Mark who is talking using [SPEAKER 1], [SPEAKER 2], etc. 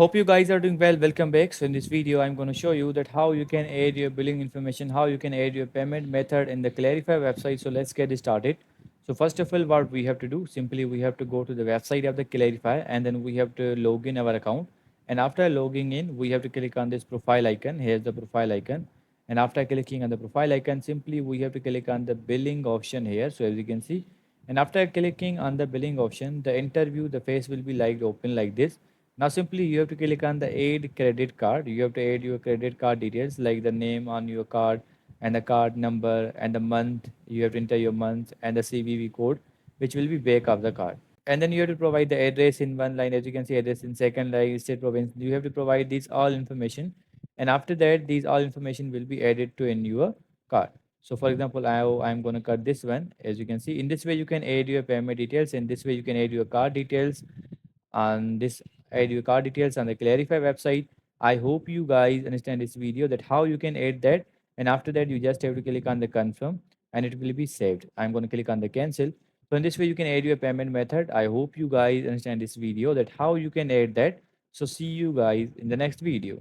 [SPEAKER 1] Hope you guys are doing well. Welcome back. So in this video, I'm going to show you that how you can add your billing information, how you can add your payment method in the Clarify website. So let's get started. So first of all, what we have to do, simply we have to go to the website of the Clarify and then we have to log in our account. And after logging in, we have to click on this profile icon. Here's the profile icon. And after clicking on the profile icon, simply we have to click on the billing option here. So as you can see, and after clicking on the billing option, the interview, the face will be like open like this. Now simply you have to click on the add credit card. You have to add your credit card details like the name on your card and the card number and the month. You have to enter your month and the CVV code which will be back of the card. And then you have to provide the address in one line, as you can see, address in second line, state, province. You have to provide these all information, and after that these all information will be added to in your card. So for example, I'm going to cut this one. As you can see, in this way you can add your payment details, in this way you can add your card details on this, add your card details on the Clarify website. I hope you guys understand this video that how you can add that, and after that you just have to click on the confirm and it will be saved. I'm going to click on the cancel. So in this way you can add your payment method. I hope you guys understand this video that how you can add that. So see you guys in the next video.